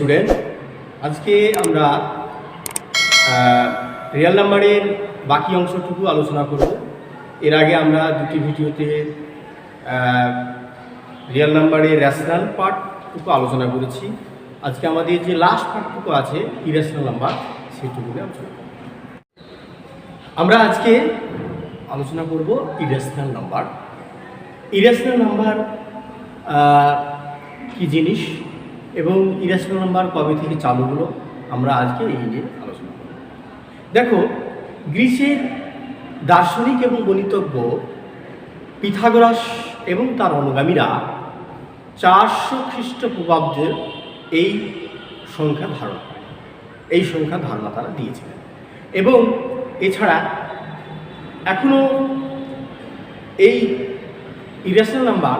Student, আজকে আমরা real নাম্বারের বাকি অংশটুকু আলোচনা করব। এর আগে আমরা দুটি ভিডিওতে রিয়েল নাম্বারের রেশনাল পার্টটুকু আলোচনা করেছি। আজকে আমাদের যে লাস্ট পার্টটুকু আছে ইরেশনাল নাম্বার, সেটুকু আলোচনা করব। আমরা আজকে আলোচনা করব ইরেশনাল নাম্বার। ইরেশনাল নাম্বার কি জিনিস এবং ইরেশনাল নাম্বার কবে থেকে চালু হলো, আমরা আজকে এই নিয়ে আলোচনা করব। দেখো, গ্রিসের দার্শনিক এবং গণিতজ্ঞ পিথাগোরাস এবং তার অনুগামীরা 400 খ্রিস্টপূর্বাব্দে এই সংখ্যা ধারণা তারা দিয়েছিলেন। এবং এছাড়া এখনও এই ইরেশনাল নাম্বার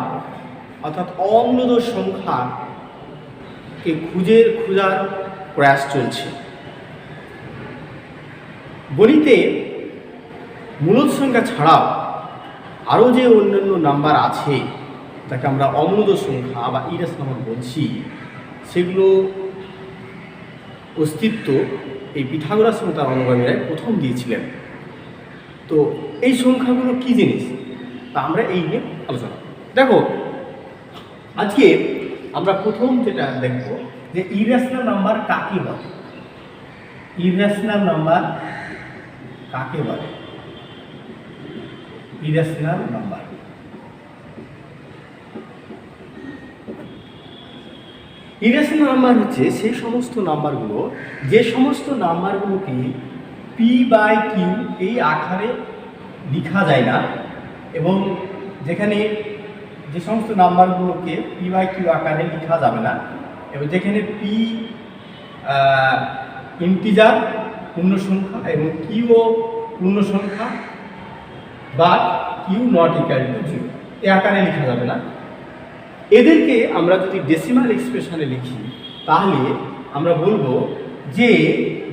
অর্থাৎ অমূলদ সংখ্যাকে খোঁজার প্রয়াস চলছে। গণিতে মূলদ সংখ্যা ছাড়াও আরও যে অন্যান্য নাম্বার আছে, যাকে আমরা অমূলদ সংখ্যা বা ইরেশনাল নাম্বার বলছি, সেগুলো অস্তিত্ব এই পিথাগোরাস এবং তার অনুগামীরা প্রথম দিয়েছিলেন। তো এই সংখ্যাগুলো কি জিনিস, তা আমরা এই নিয়ে আলোচনা করব। দেখো, আজকে আমরা প্রথম যেটা দেখব যে ইরেশনাল নাম্বার কাকে বলে। ইরেশনাল নাম্বার কাকে বলে? ইরেশনাল নাম্বার ইরেশনাল নাম্বার হচ্ছে সেই সমস্ত নাম্বারগুলো, যে সমস্ত নাম্বারগুলোকে p/q এই আকারে লেখা যায় না, এবং যেখানে যে সমস্ত নাম্বারগুলোকে p/q আকারে লেখা যাবে না, এবং যেখানে p ইন্টিজার পূর্ণ সংখ্যা এবং q ও পূর্ণ সংখ্যা, বা q নট ইকুয়াল টু 0 এই আকারে লেখা যাবে না, এদেরকে আমরা যদি ডেসিমাল এক্সপ্রেশনে লিখি তাহলে আমরা বলবো যে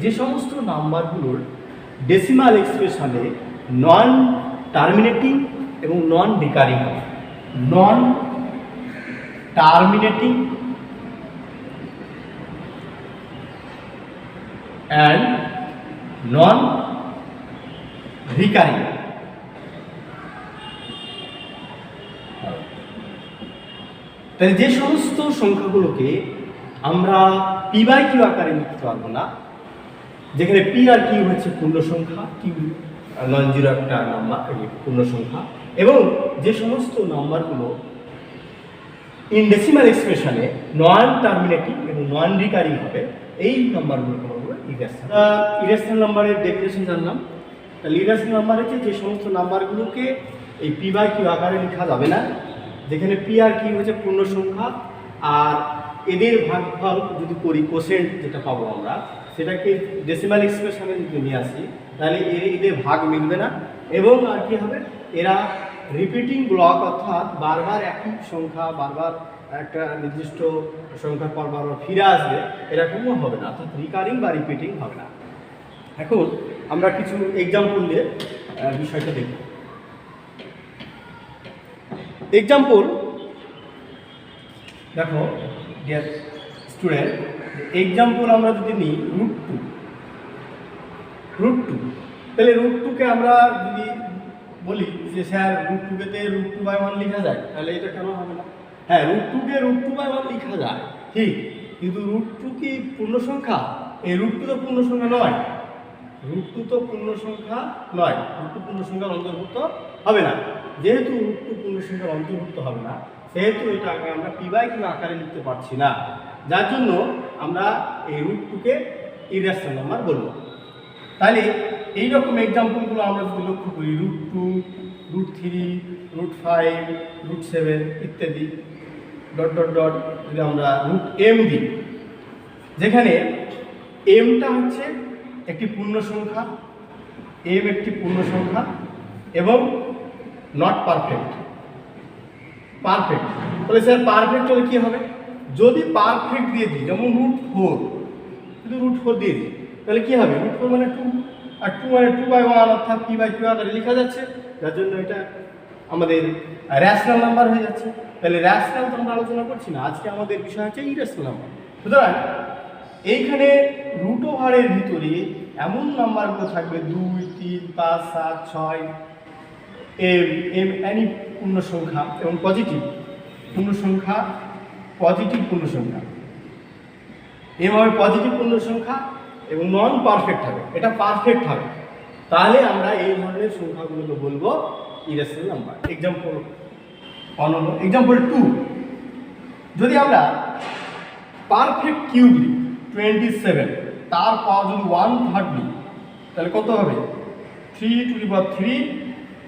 যে সমস্ত নাম্বারগুলোর ডেসিমাল এক্সপ্রেশনে নন টার্মিনেটিং এবং নন রিকারিং হবে। নন টার্মিনেটিং অ্যান্ড নন রিকারিং। তাহলে যে সমস্ত সংখ্যাগুলোকে আমরা p/q আকারে লিখতে পারবো না, যেখানে p আর q হচ্ছে পূর্ণ সংখ্যা, q নন জিরো একটা নাম্বার পূর্ণ সংখ্যা, এবং যে সমস্ত নাম্বারগুলো ইন ডেসিমাল এক্সপ্রেশনে নন টার্মিনেটিং এবং নন রিকারিং হবে, এই নাম্বারগুলোকে বলবো ইরেশনাল। ইরেশনাল নাম্বারের ডেফিনেশন জানলাম। তাহলে ইরেশনাল নাম্বার হচ্ছে যে সমস্ত নাম্বারগুলোকে এই p/q আকারে লেখা যাবে না, যেখানে p আর q হচ্ছে পূর্ণ সংখ্যা, আর এদের ভাগফল যদি করি কোশেন্ট যেটা পাবো আমরা, সেটাকে ডেসিমাল এক্সপ্রেশনে যদি নিয়ে আসি তাহলে এদের ভাগ মিলবে না, এবং আর কি হবে, এরা রিপিটিং ব্লক, অর্থাৎ বারবার একই সংখ্যা বারবার একটা নির্দিষ্ট সংখ্যার পর বারবার ফিরে আসবে, এরকমও হবে না, অর্থাৎ রিকারিং বা রিপিটিং হবে না। এখন আমরা কিছু এক্সাম্পল দিয়ে বিষয়টা দেখব। এক্সাম্পল দেখো ডিয়ার স্টুডেন্ট, এক্সাম্পল আমরা যদি নিই রুট টু, তাহলে রুট টুকে আমরা যদি বলি যে স্যার রুট টুকে √2/1 লেখা যায়, তাহলে এটা কেন হবে না? হ্যাঁ, রুট টুকে √2/1 লেখা যায় ঠিক, কিন্তু রুট টু কি পূর্ণ সংখ্যা? এই রুট টু তো পূর্ণ সংখ্যা নয়, রুট টু পূর্ণ সংখ্যার অন্তর্ভুক্ত হবে না। যেহেতু রুট টু পূর্ণ সংখ্যার অন্তর্ভুক্ত হবে না, সেহেতু এটাকে আমরা p/q আকারে লিখতে পারছি না, যার জন্য আমরা এই রুট টুকে ইরেশনাল নাম্বার বলবো। তাহলে এইরকম এক্সাম্পলগুলো আমরা যদি লক্ষ্য করি, √2, √3, √5, √7 ইত্যাদি ডট ডট ডট, যদি আমরা √m দিই, যেখানে mটা হচ্ছে একটি পূর্ণ সংখ্যা, m একটি পূর্ণ সংখ্যা এবং নট পারফেক্ট। তাহলে স্যার পারফেক্ট হলে কী হবে? যদি পারফেক্ট দিয়ে দিই, যেমন √4, যদি √4 দিয়ে দিই, তাহলে কী হবে? √4 মানে 2, আর 2 মানে 2/1, অর্থাৎ p/q আকারে লেখা যাচ্ছে, যার জন্য এটা আমাদের রেশনাল নাম্বার হয়ে যাচ্ছে। তাহলে রেশনাল তো আমরা আলোচনা করছি না, আজকে আমাদের বিষয় হচ্ছে ইরেশনাল নাম্বার। সুতরাং এইখানে রুট ওভারের ভিতরে এমন নাম্বারগুলো থাকবে 2, 3, 5, 7, 6 এনি পূর্ণ সংখ্যা এবং পজিটিভ পূর্ণ সংখ্যা, এভাবে পজিটিভ পূর্ণ সংখ্যা এবং নন পারফেক্ট হবে, এটা পারফেক্ট হবে। তাহলে আমরা এই ধরনের সংখ্যাগুলোকে বলবো ইরেশনাল নাম্বার। এক্সাম্পল 2, যদি আমরা পারফেক্ট কিউব নিই 27, তার পাওয়ার যদি 1/3 নিই তাহলে কত হবে? 3 to the power 3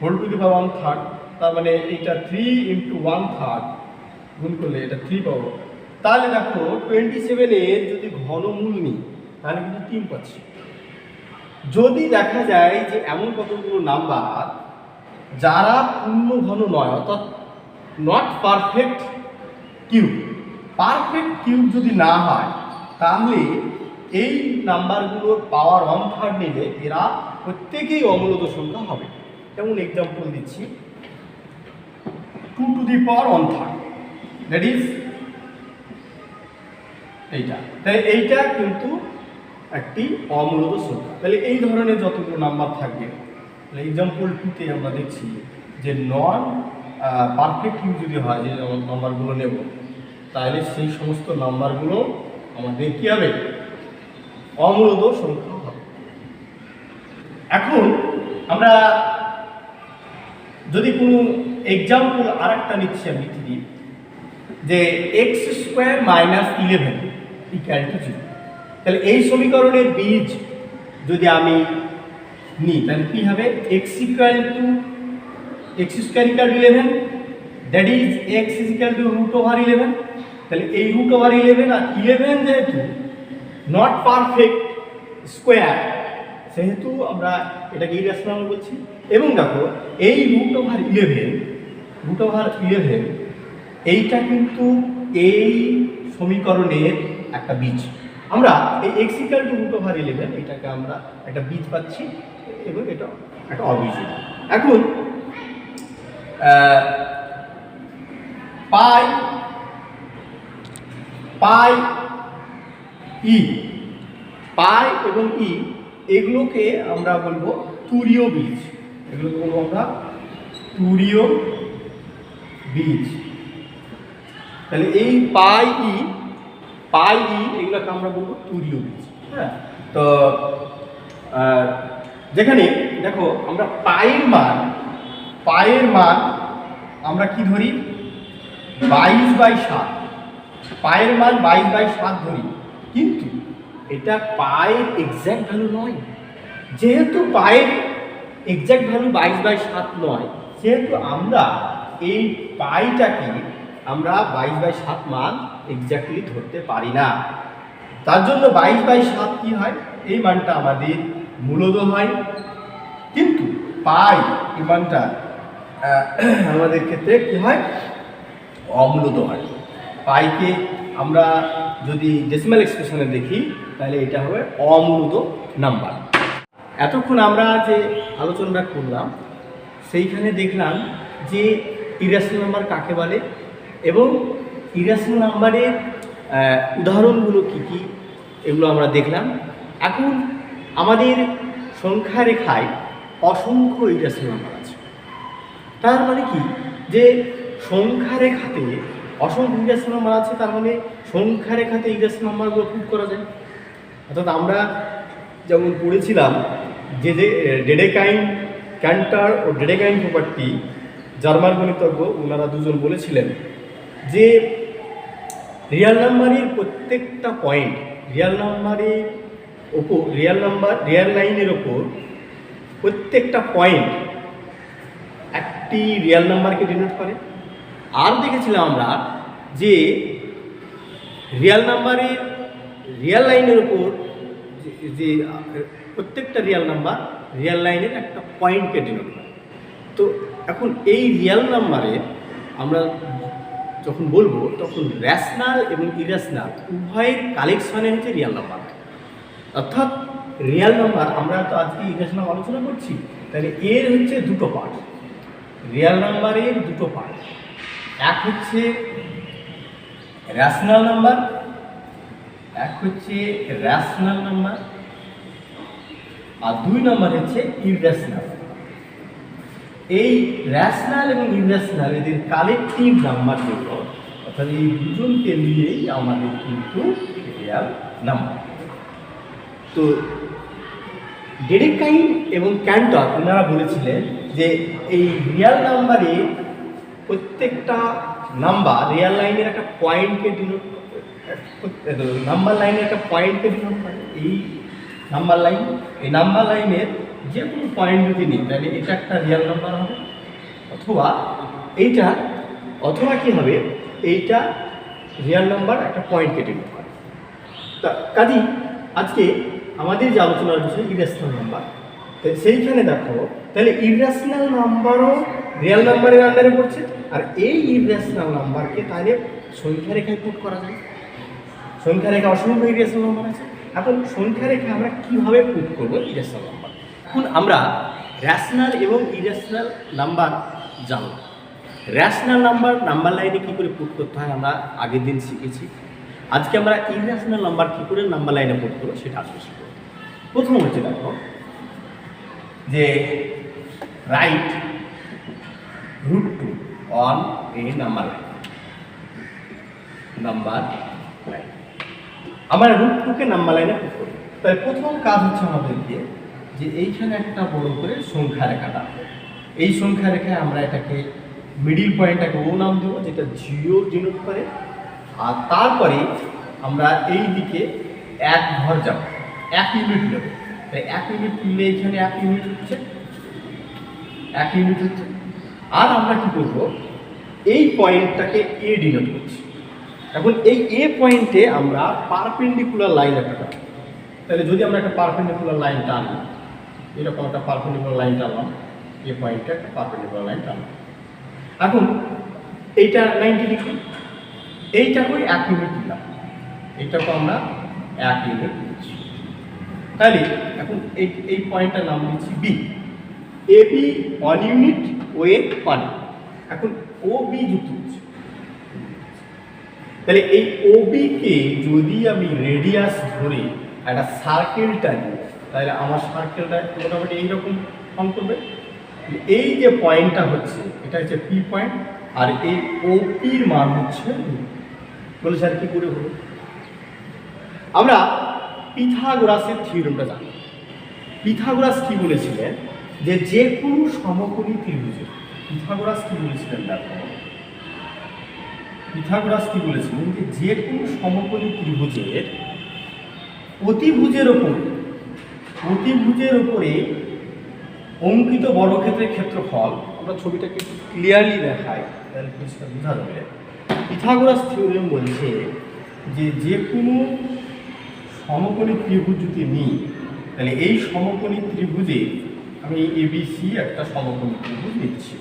whole to the power 1/3, তার মানে এইটা 3 ইন্টু 1/3 গুণ করলে এটা 3 পাবো। তাহলে দেখো 27-এর যদি ঘনমূল নিই তাহলে কিন্তু 3 পাচ্ছি। যদি দেখা যায় যে এমন কতগুলো নাম্বার যারা পূর্ণ ঘন নয়, অর্থাৎ not perfect cube, perfect cube যদি না হয় তাহলে এই নাম্বারগুলোর পাওয়ার 1/3 নিলে এরা প্রত্যেকেই অমূলত সংখ্যা হবে। যেমন এক্সাম্পল দিচ্ছি, 2 two the power 1/3, that is এইটা। তাই এইটা কিন্তু একটি অমূলত সংখ্যা। তাহলে এই ধরনের যতগুলো নাম্বার থাকবে, তাহলে এক্সাম্পল 2-তে আমরা দেখছি যে নন পারফেক্ট কিউব যদি হয়, যে নাম্বারগুলো নেব, তাহলে সেই সমস্ত নাম্বারগুলো আমাদের কী হবে? অমূলত সংখ্যা হবে। এখন আমরা যদি কোনো এক্সাম্পল আরেকটা নিচ্ছি, আমি লিখি যে x² - 11 = 0, তাহলে এই সমীকরণের বীজ যদি আমি নিই তাহলে কী হবে? x² = 11, that is x √11। তাহলে এই √11 আর 11 যেহেতু নট পারফেক্ট স্কোয়ার, সেহেতু আমরা এটাকে ইরেশনাল বলছি। এবং দেখো এই √11 এইটা কিন্তু এই সমীকরণের একটা বীজ। আমরা এই x √11 এটাকে আমরা একটা বীজ পাচ্ছি এবং এটা একটা অবীজ। এখন পাই এবং ই এগুলোকে আমরা বলবো তুরীয় বীজ, এগুলোকে বলবো আমরা তুরীয় বীজ। তাহলে এই পাই ই এগুলোকে আমরা বলবো তুরীয় বীজ। হ্যাঁ, তো যেখানে দেখো আমরা পায়ের মান আমরা কি ধরি? 22/7, পায়ের মান 22/7 ধরি, কিন্তু এটা পায়ের এক্স্যাক্ট ভ্যালু নয়। যেহেতু পায়ের এক্স্যাক্ট ভ্যালু 22/7 নয়, সেহেতু আমরা এই পাইটাকে আমরা 22/7 মান এক্স্যাক্টলি ধরতে পারি না। তার জন্য 22/7 কি হয়? এই মানটা আমাদের মূলত হয়, কিন্তু পাই এই মানটা আমাদের ক্ষেত্রে কি হয়? অমূলত হয়। পাইকে আমরা যদি ডেসিমাল এক্সপ্রেশনে দেখি তাহলে এটা হবে অমূলত নাম্বার। এতক্ষণ আমরা যে আলোচনাটা করলাম সেইখানে দেখলাম যে ইরেশনাল নাম্বার কাকে বলে এবং ইরেশনাল নাম্বারের উদাহরণগুলো কী কী এগুলো আমরা দেখলাম। এখন আমাদের সংখ্যা রেখায় অসংখ্য ইরেশনাল নাম্বার আছে। তার মানে কি? যে সংখ্যা রেখাতে অসংখ্য ইরেশনাল নাম্বার আছে, তার মানে সংখ্যা রেখাতে ইরেশনাল নাম্বারগুলো প্রুভ করা যায়। অর্থাৎ আমরা যেমন পড়েছিলাম যে ডেডেকাইন ক্যান্টার ও ডেডেকাইন প্রপার্টি, জার্মান গণিতজ্ঞ, ওনারা দুজন বলেছিলেন যে রিয়াল নাম্বারের প্রত্যেকটা পয়েন্ট, রিয়াল লাইনের ওপর প্রত্যেকটা পয়েন্ট একটি রিয়াল নাম্বারকে ডিনোট করে। আর দেখেছিলাম আমরা যে রিয়াল লাইনের ওপর যে প্রত্যেকটা রিয়াল নাম্বার রিয়াল লাইনের একটা পয়েন্টকে ডিনোট করে। তো এখন এই রিয়াল নাম্বারে আমরা যখন বলবো তখন র্যাশনাল এবং ইরেশনাল উভয়ের কালেকশনে হচ্ছে রিয়াল নাম্বার। অর্থাৎ রিয়াল নাম্বার, আমরা তো আজকে ইরেশনাল আলোচনা করছি, তাহলে এর হচ্ছে দুটো পার্ট, রিয়াল নাম্বারের দুটো পার্ট। এক হচ্ছে র্যাশনাল নাম্বার এক হচ্ছে রেশনাল নাম্বার আর 2 নাম্বার হচ্ছে ইররেশনাল। এই রেশনাল এবং ইররেশনাল এদের কালেকটিভ নাম্বার যেগুলো, অর্থাৎ এই দুজনকে নিয়েই আমাদের কিন্তু রিয়াল নাম্বার। তো ডেডেকাইন এবং ক্যান্টর ওনারা বলেছিলেন যে এই রিয়াল নাম্বারে প্রত্যেকটা নাম্বার রিয়াল লাইনের একটা পয়েন্টকে ডিনোট, নাম্বার লাইনের একটা পয়েন্টকে ডিনোট করে। এই নাম্বার লাইনের যে কোনো পয়েন্ট যদি নিই তাহলে এটা একটা রিয়াল নাম্বার হবে, অথবা কি হবে, এইটা রিয়াল নাম্বার একটা পয়েন্টকে ডিনোট করে। তা কাজী আজকে আমাদের যে আলোচনার বিষয় ইরেশনাল নাম্বার, সেইখানে দেখো তাহলে ইরেশনাল নাম্বারও রিয়াল নাম্বারের আন্ডারে পড়ছে, আর এই ইরেশনাল নাম্বারকে তাহলে সংখ্যা রেখায় পুট করা যায়। সংখ্যা রেখা অসংখ্য ইরেশনাল নাম্বার আছে। এখন সংখ্যা রেখা আমরা কীভাবে পুট করবো ইরেশনাল নাম্বার? এখন আমরা রেশনাল এবং ইরেশনাল নাম্বার জানব। রেশনাল নাম্বার লাইনে কী করে পুট করতে হয় আমরা আগের দিন শিখেছি। আজকে আমরা ইরেশনাল নাম্বার কী করে নাম্বার লাইনে পুট করবো সেটা আসলে শিখব। প্রথম হচ্ছে দেখো যে right √2 on a number line. আমরা √2কে নাম্বার লাইনে পুট করি। তাই প্রথম কাজ হচ্ছে আমাদেরকে যে এইখানে একটা বড় করে সংখ্যা রেখাটা, এই সংখ্যা রেখায় আমরা এটাকে মিডিল পয়েন্টটাকে ও নাম দেবো, যেটা 0 ডিনোট করে। আর তারপরে আমরা এই দিকে 1 ঘর যাব, 1 ইউনিট নেব। তাই 1 ইউনিট নিলে এখানে 1 ইউনিট হচ্ছে, 1 ইউনিট হচ্ছে। আর আমরা কি করব, এই পয়েন্টটাকে এ ডিনোট করছি। এখন এই এ পয়েন্টে আমরা পারপেন্ডিকুলার লাইন একটা টানি। তাহলে যদি আমরা একটা পারপেন্ডিকুলার লাইন টানি, এরকম একটা পারপেন্ডিকুলার লাইন টানলাম, এ পয়েন্টে একটা পারপেন্ডিকুলার লাইন টানলাম। এখন এইটা 90 ডিগ্রি, এইটাকেও 1 ইউনিট দিলাম, এইটাকে আমরা 1 ইউনিট দিচ্ছি। তাহলে এখন এই পয়েন্টটার নাম দিচ্ছি বি। এ বি 1 ইউনিট, ও এ 1। এখন ও বি যুক্ত হচ্ছে। তাহলে এই ও বিকে যদি আমি রেডিয়াস ধরে একটা সার্কেল টানি, তাহলে আমার সার্কেলটা মোটামুটি এইরকম ফর্ম করবে। এই যে পয়েন্টটা হচ্ছে এটা হচ্ছে পি পয়েন্ট, আর এই ও পির মান হচ্ছে বলে স্যার কী করে হলো? আমরা পিথাগোরাসের থিওরেমটা জানি। পিথাগোরাস কি বলেছিলেন যে যে কোনো সমকোণী ত্রিভুজের, পিথাগোরাস কি বলেছিলেন দেখো, পিথাগোরাস কি বলেছিলেন যে যে কোনো সমকোণী ত্রিভুজের অতিভুজের ওপরে অঙ্কিত বর্গক্ষেত্রের ক্ষেত্রফল, আমরা ছবিটাকে একটু ক্লিয়ারলি দেখাই তাহলে পরিষ্কার বোঝা যাবে। পিথাগোরাস থিওরেম বলছে যে যে কোনো সমকোণী ত্রিভুজ যদি নিই, তাহলে এই সমকোণী ত্রিভুজে আমি এবিসি একটা সমকোণী ত্রিভুজ নিচ্ছি।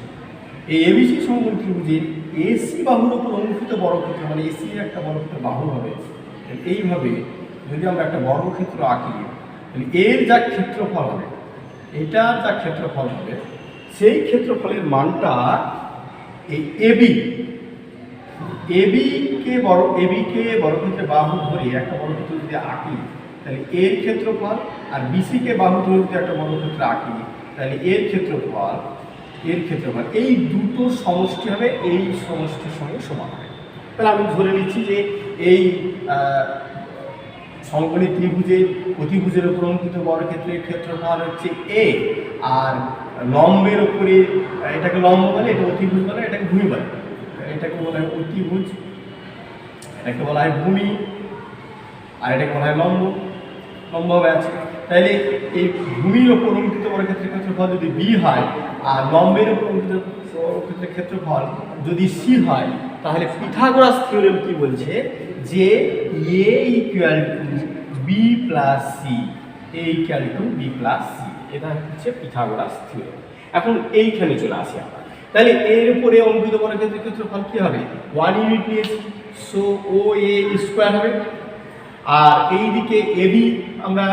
এই এবিসি সমকোণী ত্রিভুজে এসি বাহুর উপর অঙ্কিত বর্গক্ষেত্র, মানে এসি একটা বর্গক্ষেত্র বাহু হবে। এইভাবে যদি আমরা একটা বর্গক্ষেত্র আঁকি, তাহলে এর যা ক্ষেত্রফল হবে, এটার যা ক্ষেত্রফল হবে, সেই ক্ষেত্রফলের মানটা এই এবিকে বর্গক্ষেত্রে বাহু ধরে একটা বর্গক্ষেত্র যদি আঁকি, তাহলে এর ক্ষেত্রফল, আর বিসিকে বাহু ধরে যদি একটা বর্গক্ষেত্র আঁকি, তাহলে এর ক্ষেত্রফল এই দুটো সমষ্টি হবে, এই সমষ্টির সঙ্গে সমান হবে। তাহলে আমি ধরে নিচ্ছি যে এই সমকোণী ত্রিভুজের অতিভুজের উপর অঙ্কিত বর্গক্ষেত্রের ক্ষেত্রফল হচ্ছে এ, আর লম্বের উপরে, এটাকে লম্ব বলে, এটা অতিভুজ বলে, এটাকে ভূমি বলে। এটাকে বলা হয় অতিভুজ, এটাকে বলা হয় ভূমি, আর এটাকে বলা হয় লম্বভাবে আছে। তাহলে এই ভূমির ওপর অঙ্কিত বর্গক্ষেত্রের ক্ষেত্রফল যদি বি হয়, আর লম্বের ওপর অঙ্কিত বর্গক্ষেত্রের ক্ষেত্রফল যদি সি হয়, তাহলে পিথাগোরাস থিওরেম কি বলছে যে A equal to B plus C, A equal to B plus C. এটা হচ্ছে পিথাগোরাস থিওরেম। এখন এইখানে চলে আসি আমরা। তাহলে এর উপরে অঙ্কিত বর্গক্ষেত্রের ক্ষেত্রফল কি হবে? 1 ইউনিট নিয়েছি, সো ও এ স্কোয়ার হবে। আর এই দিকে এবি আমরা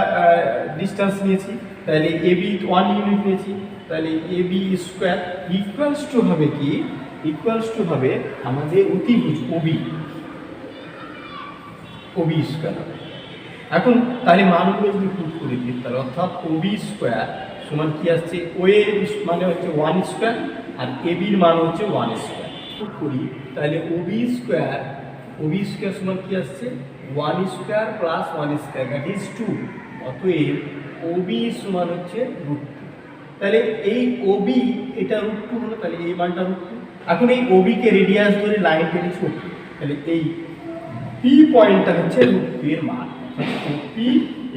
ডিস্টেন্স নিয়েছি, তাহলে এবি 1 ইউনিট নিয়েছি, তাহলে এবি স্কোয়ার ইকুয়ালস টু হবে কি? ইকুয়ালস টু হবে আমাদের অতিভুজ ওবি স্কোয়ার হবে। এখন তাহলে মানগুলো যদি পুট করে দিই তাহলে অর্থাৎ ওবি স্কোয়ার সমান কি আসছে, ও এর মানে হচ্ছে 1 স্কোয়ার আর এ বির মান হচ্ছে 1 স্কোয়ার। পুট করি তাহলে ওবি স্কোয়ার সমান কি আসছে 1 square plus 1 square that is 2। অতএব ওবি সমান হচ্ছে √2। তাহলে এই ওবি এটা √2 হলো, তাহলে এই মানটা √2। এখন এই ওবি কে রেডিয়াস ধরে লাইন টেনে ছোট, তাহলে এই পি পয়েন্টটা হচ্ছে √2 এর মান, পি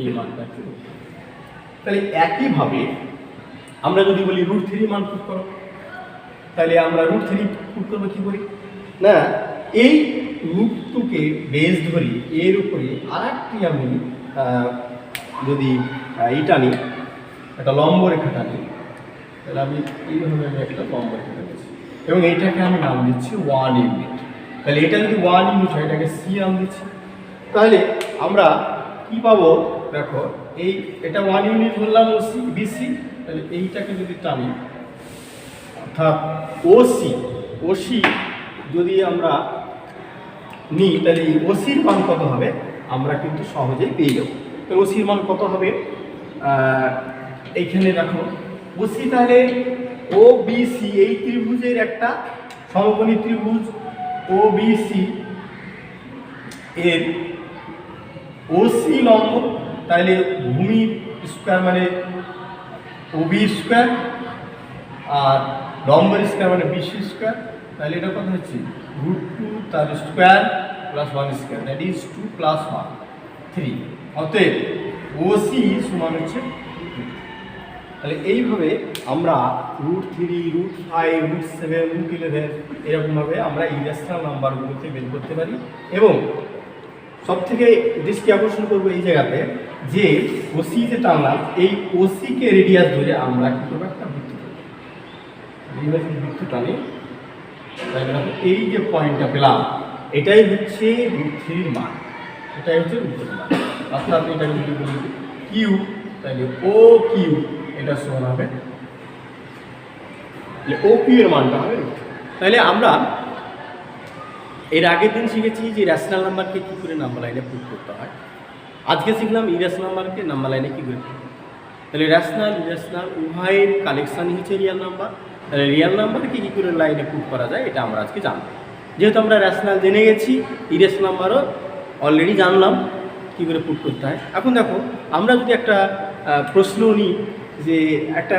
এই মানটা হচ্ছে √2। তাহলে একইভাবে আমরা যদি বলি √3 মান পুট করো, তাহলে আমরা √3 পুট করবো কি করি না, এই √2 কে বেস ধরি এর উপরে আরেকটি আমি যদি এইটা নিই, একটা লম্ব রেখা টানি, তাহলে আমি এইভাবে আমি একটা লম্ব রেখা টানছি এবং এইটাকে আমি নাম দিচ্ছি 1 ইউনিট। তাহলে এটা যদি 1 ইউনিট হয় এটাকে সি নাম দিচ্ছি। তাহলে আমরা কি পাবো দেখো, এটা 1 ইউনিট বললাম ওসি বিসি, তাহলে এইটাকে যদি টানি অর্থাৎ ওসি যদি আমরা নিই তাহলে এই ওসির মান কত হবে আমরা কিন্তু সহজেই পেয়ে যাবো। তো ওসির মান কত হবে, এইখানে দেখো ওসি তাহলে ও বিসি এই ত্রিভুজের একটা সমকোণী ত্রিভুজ ও বিসি এর ওসি লম্ব, তাহলে ভূমি স্কোয়ার মানে ওবি স্কোয়ার আর লম্বের স্কোয়ার মানে বিসি স্কোয়ার, তাহলে এটা কত হচ্ছে √2 তার square plus 1 square that is 2 + 1 3। অতএব ওসি সমান হচ্ছে 2। তাহলে এইভাবে আমরা √3 √5 √7 √11 এরকমভাবে আমরা ইরেশনাল নাম্বারগুলোকে বের করতে পারি। এবং সব থেকে দৃষ্টি আকর্ষণ করবো এই জায়গাতে যে ওসি যে টানলাম, এই ওসিকে রেডিয়াস ধরে আমরা কী করবো একটা বৃত্ত টানি, এই যে পয়েন্টটা পেলাম এটাই হচ্ছে √3 মান, এটাই হচ্ছে √3 মান। অর্থাৎ এটাকে যদি বলি কিউ, তাহলে ও কিউ এটা সমান হবে, ও কিউ এর মানটা হবে। তাহলে আমরা এর আগের দিন শিখেছি যে রেশনাল নাম্বারকে কী করে নাম্বার লাইনে পুট করতে হয়, আজকে শিখলাম ইরেশনাল নাম্বারকে নাম্বার লাইনে কী করে। তাহলে রেশনাল ইরেশনাল উভয়ের কালেকশানই হচ্ছে রিয়েল নাম্বার। তাহলে রিয়েল নাম্বারকে কী করে লাইনে পুট করা যায় এটা আমরা আজকে জানব। যেহেতু আমরা রেশনাল জেনে গেছি, ইরেশনাল নাম্বারও অলরেডি জানলাম কী করে পুট করতে হয়। এখন দেখো আমরা যদি একটা প্রশ্ন নিই যে একটা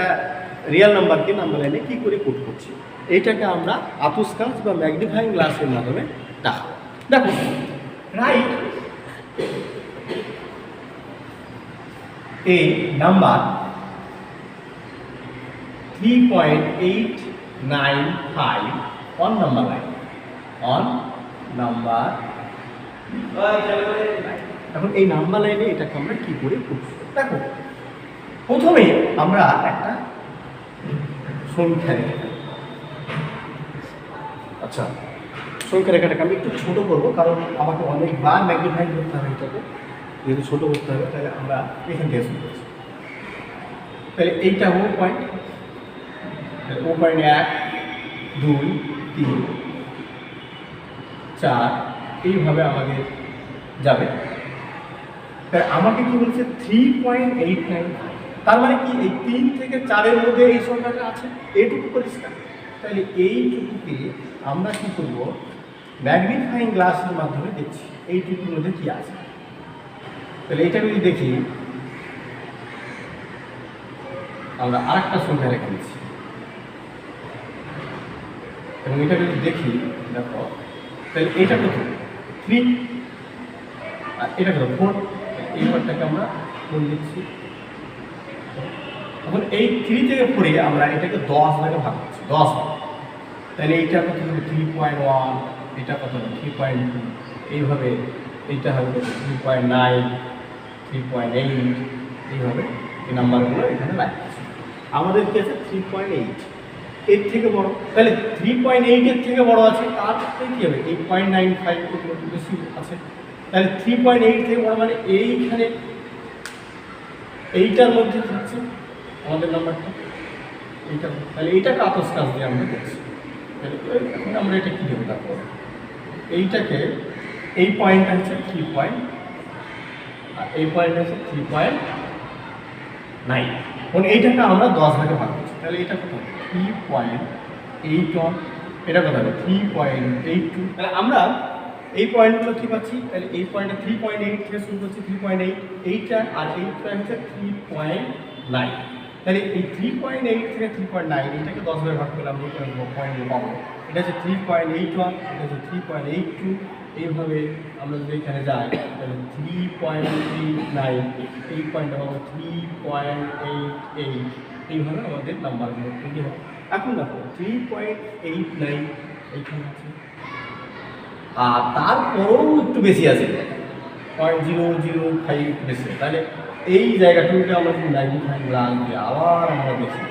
রিয়েল নাম্বারকে নাম্বার লাইনে কী করে পুট করছি, এইটাকে আমরা আতসকাচ বা ম্যাগনিফাইং গ্লাসের মাধ্যমে দেখাবো। দেখো right a number 3.895 on number line, এখন এই নাম্বার লাইনে এটাকে আমরা কি করে পুট করব। দেখো প্রথমে আমরা একটা সংখ্যা রেখে, আচ্ছা সংখ্যা রেখাটাকে আমি একটু ছোট করবো কারণ আমাকে অনেকবার ম্যাগনিফাইং করতে হবে, এটাকে যেহেতু ছোটো করতে হবে তাহলে আমরা এখান থেকে শুরু করছি। তাহলে এইটা ও পয়েন্ট, ও পয়েন্ট 1 2 3 4 এইভাবে আমাদের যাবে। তাই আমাকে কি বলছে 3.89, তার মানে কি এই 3 থেকে 4-এর মধ্যে এই সংখ্যাটা আছে, এইটুকু পরিষ্কার। তাহলে এইটুকুকে আমরা কি করব, ম্যাগনিফাইং গ্লাসের মাধ্যমে দেখছি এইটুকুর মধ্যে কি আছে। তাহলে এটা যদি দেখি আমরা আরেকটা সংখ্যা রেখে দিচ্ছি এবং এটা যদি দেখি দেখো তাহলে এটা কত 3 আর এটা কত 4, এই পার্টটাকে আমরা 4 দিচ্ছি। এখন এই 3 থেকে 4 আমরা এটাকে 10 ভাগে ভাগ করছি, 10 তাহলে এইটা কত হবে 3.1, এটা কত হবে 3.2, এইভাবে এইটা হবে 3.9 3.8, এইভাবে এই নাম্বারগুলো এখানে লাগছে। আমাদের কি আছে 3.8, এর থেকে বড়, তাহলে 3.8 এর থেকে বড় আছে, তার সাথে কী হবে 8.95 বেশি আছে। তাহলে 3.8 থেকে বড় মানে এইখানে এইটার মধ্যে থাকছে আমাদের নাম্বারটা, এইটা। তাহলে এইটাকে আতসকাচ দিয়ে আমরা দেখছি। তাহলে এখন আমরা এটা কী দেবো, তারপর এইটাকে এই পয়েন্টটা হচ্ছে 3.8, আর এই পয়েন্ট হচ্ছে 3.9। এখন এইটাকে আমরা 10 ভাগে ভাগ করছি, তাহলে এটা কত হবে 3.81, এটা কত হবে 3.82। তাহলে আমরা এই পয়েন্টগুলো কি পাচ্ছি, তাহলে এই পয়েন্টটা 3.8 থেকে শুরু করছি, 3.8 এইটা আর এইটা হচ্ছে 3.9। তাহলে এই 3.8 থেকে 3.9 এটাকে 10 ভাগে ভাগ করলাম, এই পয়েন্টগুলো পাবো। এটা হচ্ছে 3.81, এটা হচ্ছে 3.82। এইভাবে আমরা যদি এখানে যাই তাহলে 3.39, এই পয়েন্টটা পাবো 3.88। এইভাবে আমাদের নাম্বারগুলো তৈরি হবে। এখন দেখো 3.89 এইখানে আছে, আর তারপরেও একটু বেশি আছে, 0.005 বেশি। তাহলে এই জায়গাটুকুকে আমরা যদি ম্যাগনিফাইং গ্লাস দিয়ে আবার আমরা দেখি,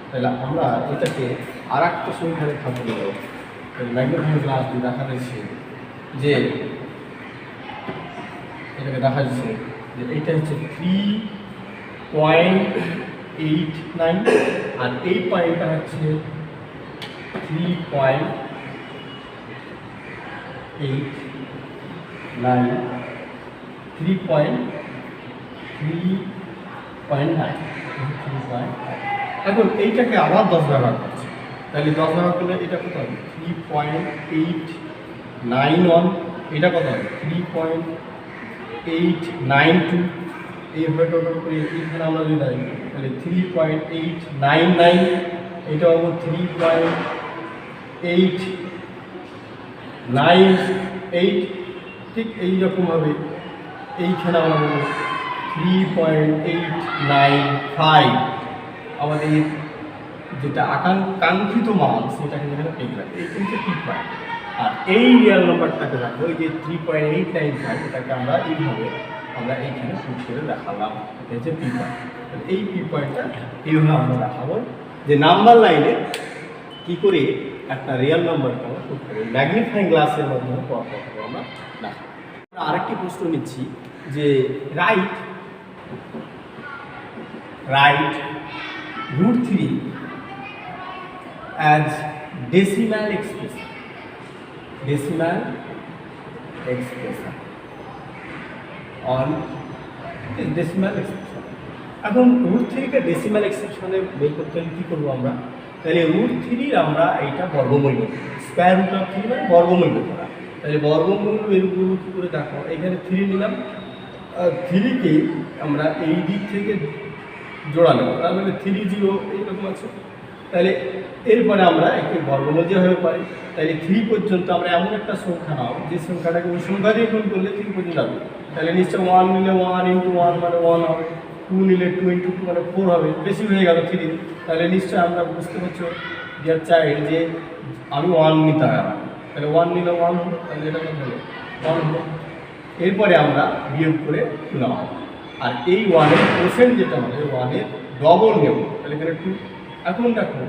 তাহলে আমরা এটাকে আর একটা সংখ্যা রেখা বলে দেবো। ম্যাগনিফাইং গ্লাস দিয়ে দেখা যাচ্ছে যে এটাকে দেখা যাচ্ছে যে এইটা হচ্ছে 3.89 আর এই পয়েন্টটা হচ্ছে 3.89, 3.9। এখন এইটাকে আবার 10 ভাগ করছে, তাহলে 10 ভাগ করলে এটা কত হবে 3.891, এটা কত হবে 3.892। এইভাবে টোটাল করে এইখানে আমরা যদি দাঁড়াই তাহলে 3.899, এটা হবো 3.898। ঠিক এইরকমভাবে এইখানে আমরা বলবো 3.895। আমাদের যেটা কাঙ্ক্ষিত মান সেটাকে এখানে পেয়ে রাখবে, এই কিন্তু 3 আর এই রিয়াল নাম্বারটাকে রাখবো এই যে 3.895, এটাকে আমরা এইভাবে আমরা এইখানে পুট করে দেখালাম, এটা হচ্ছে পি পয়েন্ট। এই পি পয়েন্টটা এইভাবে আমরা দেখাবো যে নাম্বার লাইনে কী করে একটা রিয়াল নাম্বারকে আমরা পুট করি, ম্যাগনিফাইং গ্লাসের মাধ্যমে পরপর আমরা দেখাবো। আমরা আরেকটি প্রশ্ন নিচ্ছি যে right √3 as decimal expression on decimal expression। এখন √3 ডেসিমাল এক্সপ্রেশনে বের করতে হলে কী করবো আমরা, তাহলে √3 আমরা এইটা বর্গমূল করব, স্কোয়ার রুট অফ 3 মানে বর্গমূল করা। তাহলে বর্গমূল বের করবো কী করে দেখো, এখানে 3 নিলাম, 3কে আমরা এই দিক থেকে জোড়া নেব, তার মানে 3 0 এইরকম আছে। তাহলে এরপরে আমরা একে বর্গমূল যেভাবে পাই, তাহলে 3 পর্যন্ত আমরা এমন একটা সংখ্যা নাও যে সংখ্যাটাকে ওই সংখ্যা দিয়ে গুণ করলে 3 পর্যন্ত যাবে। তাহলে নিশ্চয় 1 নিলে 1 × 1 মানে 1 হবে, 2 নিলে 2 × 2 মানে 4 হবে, বেশি হয়ে গেল 3। তাহলে নিশ্চয় আমরা বুঝতে পারছো ডিয়ার চাইল্ড যে আমি 1 নিতে হবে, তাহলে 1 নিলে 1 হলো, তাহলে এটা কত হলো 1 হলো। এরপরে আমরা বিয়োগ করে তুলাম, আর এই 1-এর কোশেন্ট যেটা হবে 1-এর ডবল নেব, তাহলে এখানে 2। এখন দেখো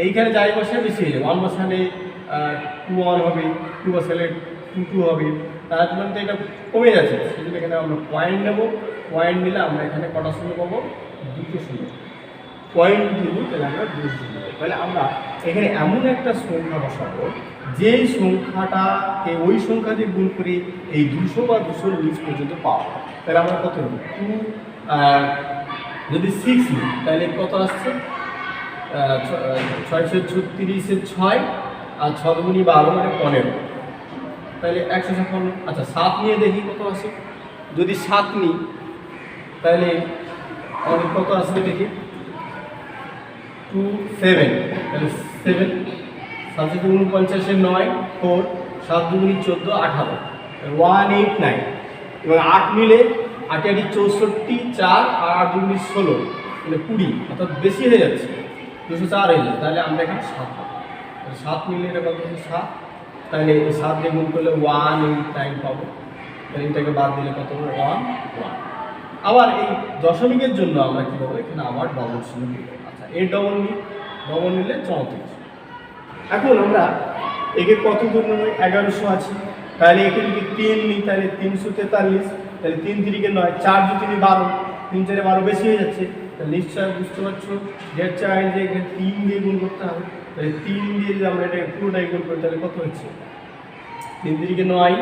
এইখানে যাই বসালে বেশি হয়ে যাবে, 1 বসালে 2 1 হবে, 2 বসালে 2 2 হবে, তার জন্য এটা কমে যাচ্ছে। সেজন্য এখানে আমরা পয়েন্ট নেব, পয়েন্ট নিলে আমরা এখানে কটা শূন্য পাবো, 2টো শূন্য। পয়েন্ট দিব তাহলে আমরা 2 শূন্য পাবো। তাহলে আমরা এখানে এমন একটা সংখ্যা বসাবো যেই সংখ্যাটাকে ওই সংখ্যা দিয়ে গুণ করে এই 200 বা 219 পর্যন্ত পাওয়া। তাহলে আমরা কত নেব 2, যদি 6 নিই তাহলে কত আসছে 636 6 আর 6 × 12 মানে 15, তাহলে 156। আচ্ছা 7 নিয়ে দেখি কত আসে, যদি 7 নিই তাহলে আমাদের কত আসবে দেখি 2 7, তাহলে 7 7 × 49 9 4 7 × 2 = 14 18 189। এবং 8 নিলে 8 × 64 4 আর 8 × 2 = 16 মানে 20, অর্থাৎ বেশি হয়ে যাচ্ছে 204 হয়ে যাচ্ছে। তাহলে আমরা এখানে 7 পাবো, 7 নিলে এটা কত হচ্ছে 7, তাহলে 7 দিয়ে গুণ করলে 189 পাবো। তাহলে এটাকে বাদ দিলে কত হবে 1 1। আবার এই দশমিকের জন্য আমরা কী পাবো, এখানে আবার ডবল চিহ্ন দিব। আচ্ছা এর ডবল নিলে 34। এখন আমরা একে কত দূর নেব, 1100 আছে, তাহলে একে যদি 3 নিই তাহলে 343, তাহলে 3 3 9, 4 2 3 12, 3 4 12 বেশি হয়ে যাচ্ছে। তাহলে নিশ্চয় বুঝতে পারছো যে চাই যে এখানে 3 দিয়ে গুণ করতে হবে। তাহলে 3 দিয়ে যদি আমরা এটা পুরোটাই গুণ করি তাহলে কত হচ্ছে 3 3 9,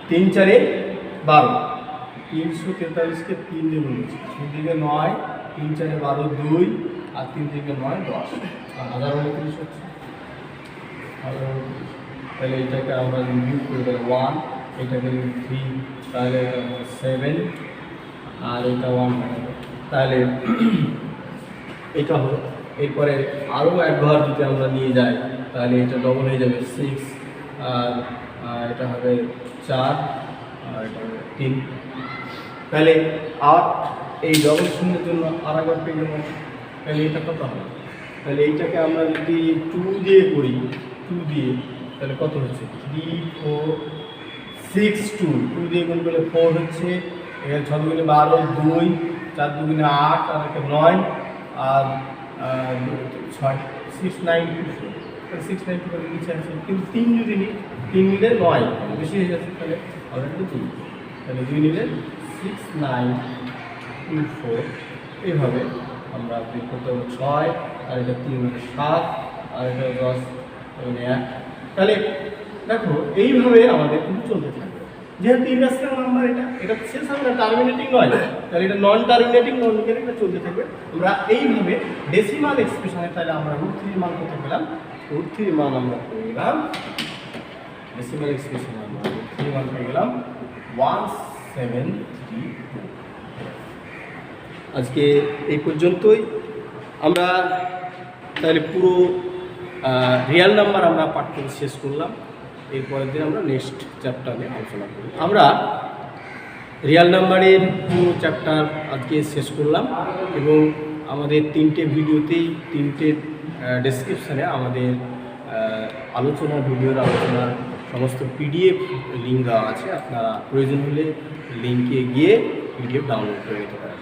3 4 12, 343-কে 3 দিয়ে গুণ করছি, 3 থেকে 9, 3 4 12, 2 আর 3 থেকে 9 10, 1029 হচ্ছে 1029। তাহলে এটাকে আমরা বিয়োগ করে দিলাম 1, এটাকে 3, তাহলে 7 আর এটা 1 হবে, তাহলে এটা হলো। এরপরে আরও এক ঘর যদি আমরা নিয়ে যাই তাহলে এটা ডবল হয়ে যাবে 6, আর এটা হবে 4, আর এটা হবে 3। তাহলে আর এই ডবল শূন্যের জন্য আর একবার পেয়ে যাবো, তাহলে এটা কত হবে? তাহলে এইটাকে আমরা যদি 2 দিয়ে করি, 2 দিয়ে তাহলে কত হচ্ছে? 3 4 6 2, 2 দিয়ে গুণ করলে 4 হচ্ছে, এখানে 6 দুগুণে 12, 2 4 দুগুণে 8 আর একটা 9 আর 6 6 9 2 6 9 2 নিচে আছে, কিন্তু 3 যদি নিই 3 নিলে 9 বেশি হয়ে যাচ্ছে, তাহলে অলরেডি 2, তাহলে 2 নিলে 6 9 2 4। এইভাবে আমরা বের করতে হবে 6 আর এটা 3 মানে 7 আর এটা 10 মানে 1। তাহলে দেখো এইভাবে আমাদের কিন্তু চলতে থাকবে, যেহেতু ইরাশনাল নাম্বার এটা শেষ হবে না, টার্মিনেটিং নয়, তাহলে এটা নন টার্মিনেটিং নন লিনিয়ার, এটা চলতে থাকবে। আমরা এইভাবে ডেসিমাল এক্সপ্রেশনে তাহলে আমরা √3 মান কত পেলাম? √3 মান আমরা পেয়ে গেলাম, ডেসিমাল এক্সপ্রেশনে আমরা √3 মান পেয়ে গেলাম 1732। আজকে এই পর্যন্তই। আমরা তাহলে পুরো রিয়াল নাম্বার আমরা পাঠ করে শেষ করলাম। এরপরের দিন আমরা নেক্সট চ্যাপ্টার নিয়ে আলোচনা করি। আমরা রিয়াল নাম্বারের পুরো চ্যাপ্টার আজকে শেষ করলাম, এবং আমাদের 3টে ভিডিওতেই 3টে ডেসক্রিপশানে আমাদের ভিডিওর আলোচনার সমস্ত PDF লিঙ্ক দেওয়া আছে। আপনারা প্রয়োজন হলে লিঙ্কে গিয়ে PDF ডাউনলোড করে নিতে পারেন।